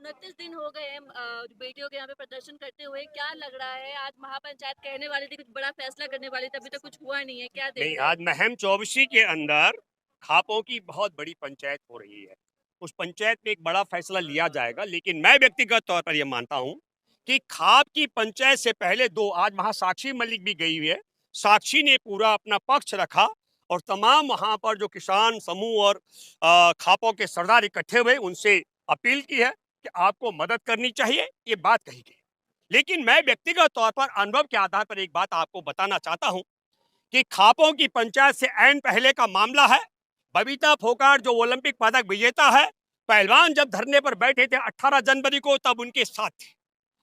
29 दिन हो गए हैं बेटियों के यहाँ पे प्रदर्शन करते हुए। क्या लग रहा है, आज महापंचायत कहने वाली थी, कुछ बड़ा फैसला करने वाली थी, अभी तक कुछ हुआ नहीं है, क्या देख नहीं, रहे हैं? आज महम चौबीसी के अंदर खापों की बहुत बड़ी पंचायत हो रही है। उस पंचायत में एक बड़ा फैसला लिया जाएगा, लेकिन मैं व्यक्तिगत तौर पर यह मानता हूं कि खाप की पंचायत से पहले दो, आज वहां साक्षी मलिक भी गई हुई है। साक्षी ने पूरा अपना पक्ष रखा और तमाम वहां पर जो किसान समूह और खापों के सरदार इकट्ठे हुए, उनसे अपील की है कि आपको मदद करनी चाहिए, ये बात कही गई। लेकिन मैं व्यक्तिगत तौर पर अनुभव के आधार पर एक बात आपको बताना चाहता हूं कि खापों की पंचायत से ऐन पहले का मामला है। बबीता फोगाट जो ओलंपिक पदक विजेता है, पहलवान जब धरने पर बैठे थे 18 जनवरी को, तब उनके साथ थे।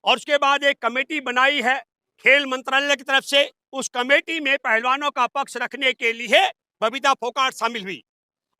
और उसके बाद एक कमेटी बनाई है खेल मंत्रालय की तरफ से। उस कमेटी में पहलवानों का पक्ष रखने के लिए बबीता फोगाट शामिल हुई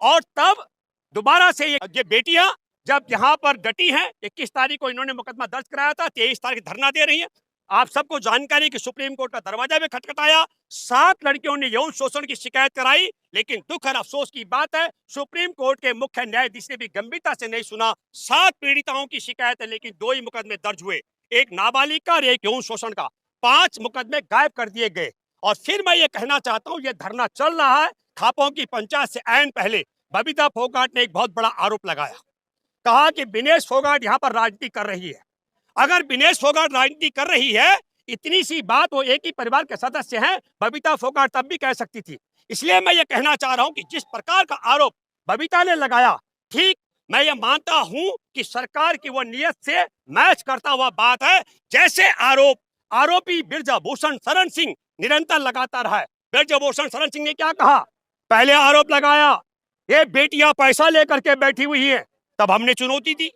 और तब दोबारा से ये बेटियां जब यहाँ पर डटी हैं, 21 तारीख को इन्होंने मुकदमा दर्ज कराया था, 23 तारीख धरना दे रही हैं। आप सबको जानकारी कि सुप्रीम कोर्ट का दरवाजा भी खटखटाया, 7 लड़कियों ने यौन शोषण की शिकायत कराई, लेकिन दुख और अफसोस की बात है सुप्रीम कोर्ट के मुख्य न्यायाधीश ने भी गंभीरता से नहीं सुना। 7 पीड़िताओं की शिकायत है, लेकिन 2 ही मुकदमे दर्ज हुए, एक नाबालिग का और एक यौन शोषण का। 5 मुकदमे गायब कर दिए गए। और फिर मैं ये कहना चाहता हूँ, ये धरना चल रहा है खापों की पंचायत से ऐन पहले। बबीता फोगाट ने एक बहुत बड़ा आरोप लगाया, कहा कि विनेश फोगाट यहाँ पर राजनीति कर रही है। अगर विनेश फोगाट राजनीति कर रही है, इतनी सी बात, वो एक ही परिवार के सदस्य हैं, बबीता फोगाट तब भी कह सकती थी। इसलिए मैं ये कहना चाह रहा हूं कि जिस प्रकार का आरोप बबीता ने लगाया, ठीक, मैं ये मानता हूं कि सरकार की वो नियत से मैच करता हुआ बात है। जैसे आरोपी ब्रजभूषण शरण सिंह निरंतर लगाता रहा है। ब्रजभूषण शरण सिंह ने क्या कहा, पहले आरोप लगाया ये बेटियां पैसा लेकर के बैठी हुई है, तब हमने चुनौती दी,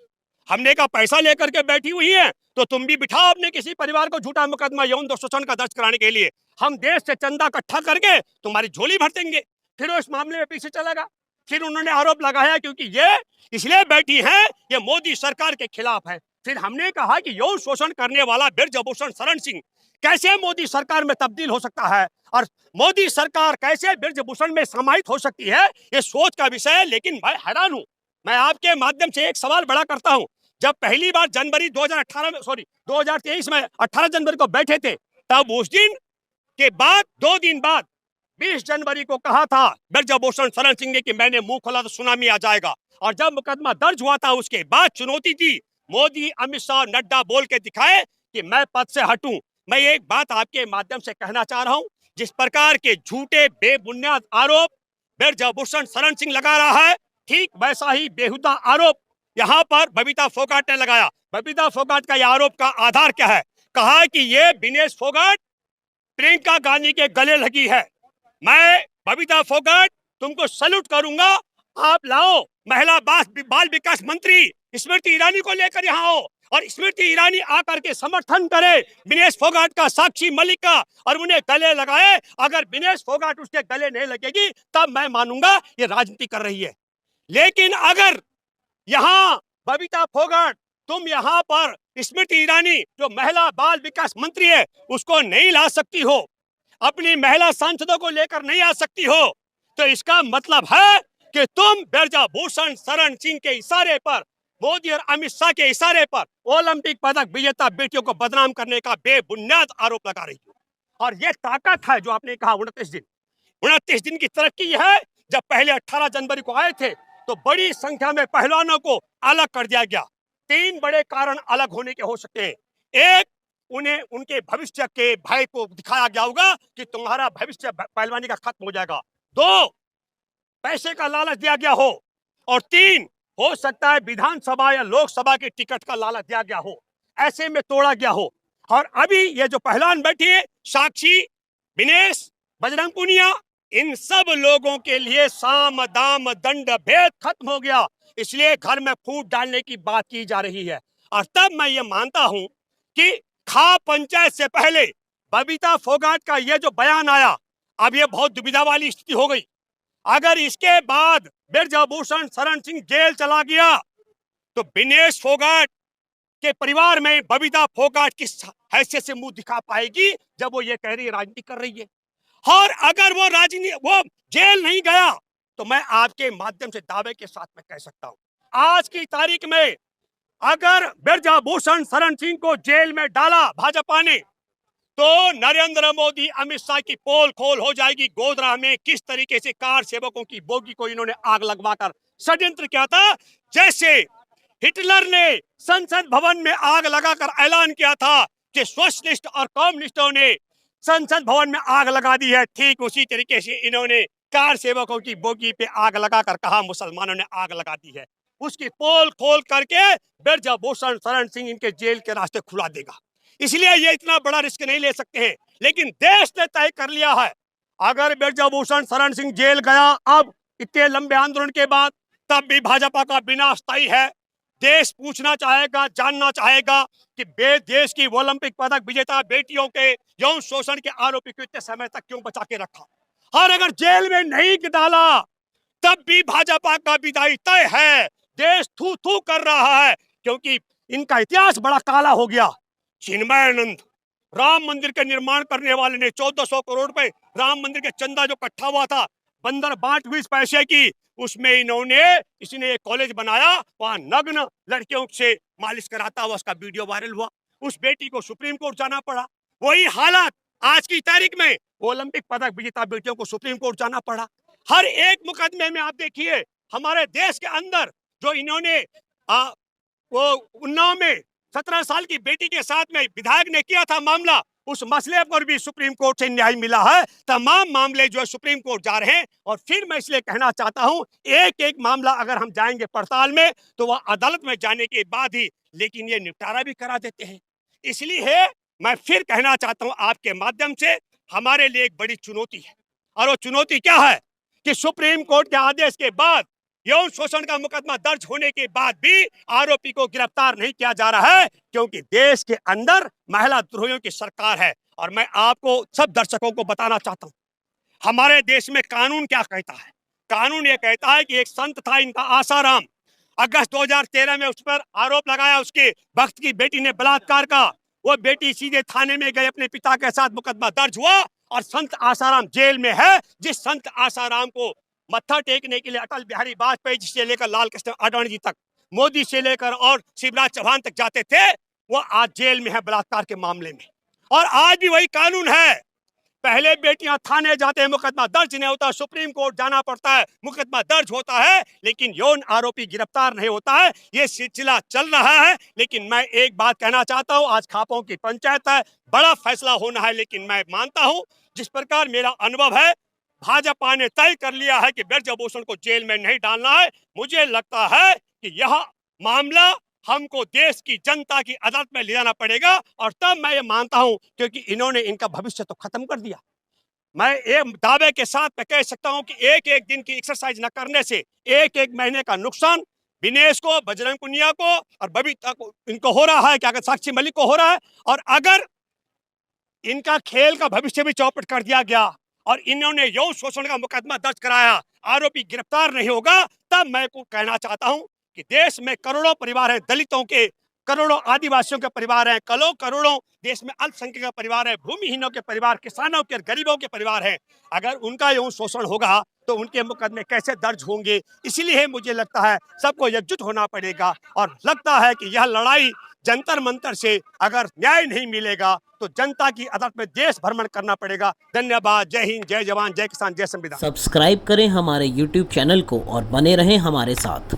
हमने कहा पैसा लेकर के बैठी हुई है तो तुम भी बिठाओ अपने किसी परिवार को झूठा मुकदमा यौन शोषण का दर्ज कराने के लिए, हम देश से चंदा इकट्ठा करके तुम्हारी झोली भर देंगे। फिर वो इस मामले में पीछे चला गया। फिर उन्होंने आरोप लगाया क्योंकि ये इसलिए बैठी है, ये मोदी सरकार के खिलाफ है। फिर हमने कहा कि यौन शोषण करने वाला ब्रजभूषण शरण सिंह कैसे मोदी सरकार में तब्दील हो सकता है और मोदी सरकार कैसे ब्रजभूषण में समाहित हो सकती है, ये सोच का विषय है। लेकिन मैं हैरान हूं, मैं आपके माध्यम से एक सवाल बड़ा करता हूं। जब पहली बार जनवरी 2018 में, सॉरी 2023 में 18 जनवरी को बैठे थे, तब उस दिन के बाद 2 दिन बाद 20 जनवरी को कहा था ब्रजभूषण शरण सिंह ने कि मैंने मुंह खोला तो सुनामी आ जाएगा। और जब मुकदमा दर्ज हुआ था, उसके बाद चुनौती दी, मोदी, अमित शाह, नड्डा बोल के दिखाए कि मैं पद से हटूं। मैं एक बात आपके माध्यम से कहना चाह रहा हूं, जिस प्रकार के झूठे बेबुनियाद आरोप ब्रजभूषण शरण सिंह लगा रहा है, ठीक वैसा ही बेहुदा आरोप यहाँ पर बबीता फोगाट ने लगाया। बबीता फोगाट का यह आरोप का आधार क्या है, कहा कि ये विनेश फोगाट प्रियंका गांधी के गले लगी है। मैं बबीता फोगाट तुमको सैल्यूट करूंगा, आप लाओ महिला बाल विकास मंत्री स्मृति ईरानी को लेकर यहाँ आओ और स्मृति ईरानी आकर के समर्थन करे विनेश फोगाट का, साक्षी मलिक का, और उन्हें गले लगाए। अगर विनेश फोगाट उसके गले नहीं लगेगी तब मैं मानूंगा ये राजनीति कर रही है। लेकिन अगर यहाँ बबीता फोगाट तुम यहाँ पर स्मृति ईरानी जो महिला बाल विकास मंत्री है उसको नहीं ला सकती हो, अपनी महिला सांसदों को लेकर नहीं आ सकती हो, तो इसका मतलब है कि तुम ब्रजभूषण शरण सिंह के इशारे पर, मोदी और अमित शाह के इशारे पर ओलंपिक पदक विजेता बेटियों को बदनाम करने का बेबुनियाद आरोप लगा रही हो। और यह ताकत है जो आपने कहा 29 दिन की तरक्की है। जब पहले 18 जनवरी को आए थे तो बड़ी संख्या में पहलवानों को अलग कर दिया गया। 3 बड़े कारण अलग होने के हो सकते हैं। एक, उन्हें उनके भविष्य के भय को दिखाया गया होगा कि तुम्हारा भविष्य पहलवानी का खत्म हो जाएगा। 2, पैसे का लालच दिया गया हो। और 3, हो सकता है विधानसभा या लोकसभा के टिकट का लालच दिया गया हो, ऐसे में तोड़ा गया हो। और अभी ये जो पहलवान बैठे हैं, साक्षी, विनेश, बजरंग पुनिया, इन सब लोगों के लिए साम दाम दंड भेद खत्म हो गया, इसलिए घर में फूट डालने की बात की जा रही है। और तब मैं ये मानता हूं कि खाप पंचायत से पहले बबीता फोगाट का ये जो बयान आया, अब ये बहुत दुविधा वाली स्थिति हो गई। अगर इसके बाद बिरजाभूषण शरण सिंह जेल चला गया तो विनेश फोगाट के परिवार में बबीता फोगाट किस हैसियत से मुंह दिखा पाएगी जब वो ये कह रही है राजनीति कर रही है। और अगर वो जेल नहीं गया तो मैं आपके माध्यम से दावे के साथ में कह सकता हूं आज की तारीख में अगर बिरजाभूषण शरण सिंह को जेल में डाला भाजपा ने तो नरेंद्र मोदी अमित शाह की पोल खोल हो जाएगी। गोधरा में किस तरीके से कार सेवकों की बोगी को इन्होंने आग लगवाकर षड्यंत्र किया था, जैसे हिटलर ने संसद भवन में आग लगाकर ऐलान किया था कि सोशलिस्ट और कम्युनिस्टों ने संसद भवन में आग लगा दी है, ठीक उसी तरीके से इन्होंने कार सेवकों की बोगी पे आग लगाकर कहा मुसलमानों ने आग लगा दी है। उसकी पोल खोल करके बिरजाभूषण शरण सिंह इनके जेल के रास्ते खुला देगा। इसलिए ये इतना बड़ा रिस्क नहीं ले सकते हैं, लेकिन देश ने तय कर लिया है अगर बिरजाभूषण शरण सिंह जेल गया अब इतने लंबे आंदोलन के बाद तब भी भाजपा का विनाश तय है। देश पूछना चाहेगा, जानना चाहेगा कि देश की ओलंपिक पदक विजेता बेटियों के यौन शोषण के आरोपी को इतने समय तक क्यों बचा के रखा, और अगर जेल में नहीं डाला तब भी भाजपा का विदाई तय है। देश थू थू कर रहा है क्योंकि इनका इतिहास बड़ा काला हो गया। चिन्मयानंद राम मंदिर के निर्माण करने वाले ने 1400 करोड़ रुपए राम मंदिर के चंदा जो इकट्ठा हुआ था बंदर बांट 20 पैसे की, उसमें इन्होंने इसने एक कॉलेज बनाया, वहां नग्न लड़कियों से मालिश कराता हुआ उसका वीडियो वायरल हुआ। उस बेटी को सुप्रीम कोर्ट जाना पड़ा। वही हालात आज की तारीख में ओलंपिक पदक विजेता बेटियों को सुप्रीम कोर्ट जाना पड़ा। हर एक मुकदमे में आप देखिए हमारे देश के अंदर जो इन्होंने वो उन्नाव में 17 साल की बेटी के साथ में विधायक ने किया था मामला, उस मसले पर भी सुप्रीम कोर्ट से न्याय मिला है। तमाम मामले जो है सुप्रीम कोर्ट जा रहे हैं। और फिर मैं इसलिए कहना चाहता हूं एक एक मामला अगर हम जाएंगे पड़ताल में तो वह अदालत में जाने के बाद ही, लेकिन ये निपटारा भी करा देते हैं। इसलिए मैं फिर कहना चाहता हूं आपके माध्यम से हमारे लिए एक बड़ी चुनौती है, और वो चुनौती क्या है कि सुप्रीम कोर्ट के आदेश के बाद यौन शोषण का मुकदमा दर्ज होने के बाद भी आरोपी को गिरफ्तार नहीं किया जा रहा है, क्योंकि देश के अंदर महिला द्रोहियों की सरकार है। और मैं आपको सब दर्शकों को बताना चाहता हूं हमारे देश में कानून क्या कहता है। कानून ये कहता है कि एक संत था इनका आसाराम, अगस्त 2013 में उस पर आरोप लगाया उसके भक्त की बेटी ने बलात्कार का। वो बेटी सीधे थाने में गई, अपने पिता के साथ मुकदमा दर्ज हुआ और संत आसाराम जेल में है। जिस संत आसाराम को मत्था टेकने के लिए अटल बिहारी वाजपेयी जी से लेकर लाल कृष्ण आडवाणी जी तक, मोदी से लेकर और शिवराज चौहान तक जाते थे, वो आज जेल में है बलात्कार के मामले में। और आज भी वही कानून है, पहले बेटियां थाने जाते हैं, मुकदमा दर्ज नहीं होता, सुप्रीम कोर्ट जाना पड़ता है, मुकदमा दर्ज होता है, लेकिन यौन आरोपी गिरफ्तार नहीं होता है। ये सिलसिला चल रहा है। लेकिन मैं एक बात कहना चाहता हूं, आज खापों की पंचायत है, बड़ा फैसला होना है। लेकिन मैं मानता हूं जिस प्रकार मेरा अनुभव है, भाजपा ने तय कर लिया है कि बिरजाभूषण को जेल में नहीं डालना है। मुझे लगता है कि यह मामला हमको देश की जनता की अदालत में ले जाना पड़ेगा। और तब मैं ये मानता हूं क्योंकि इन्होंने इनका भविष्य तो खत्म कर दिया। मैं एक दावे के साथ मैं कह सकता हूं कि एक एक दिन की एक्सरसाइज न करने से एक एक महीने का नुकसान विनेश को, बजरंग पुनिया को और बबीता को इनको हो रहा है, क्या साक्षी मलिक को हो रहा है। और अगर इनका खेल का भविष्य भी चौपट कर दिया गया और इन्होंने यौन शोषण का मुकदमा दर्ज कराया, आरोपी गिरफ्तार नहीं होगा, तब मैं को कहना चाहता हूं कि देश में करोड़ों परिवार हैं, दलितों के करोड़ों आदिवासियों के परिवार हैं, करोड़ों देश में अल्पसंख्यक का परिवार है, भूमिहीनों के परिवार, किसानों के, गरीबों के परिवार हैं। अगर उनका यौन शोषण होगा तो उनके मुकदमे कैसे दर्ज होंगे। इसलिए मुझे लगता है सबको एकजुट होना पड़ेगा। और लगता है कि यह लड़ाई जंतर मंतर से अगर न्याय नहीं मिलेगा तो जनता की अदालत में देश भ्रमण करना पड़ेगा। धन्यवाद। जय हिंद, जय जवान, जय किसान, जय संविधान। सब्सक्राइब करें हमारे YouTube चैनल को और बने रहें हमारे साथ।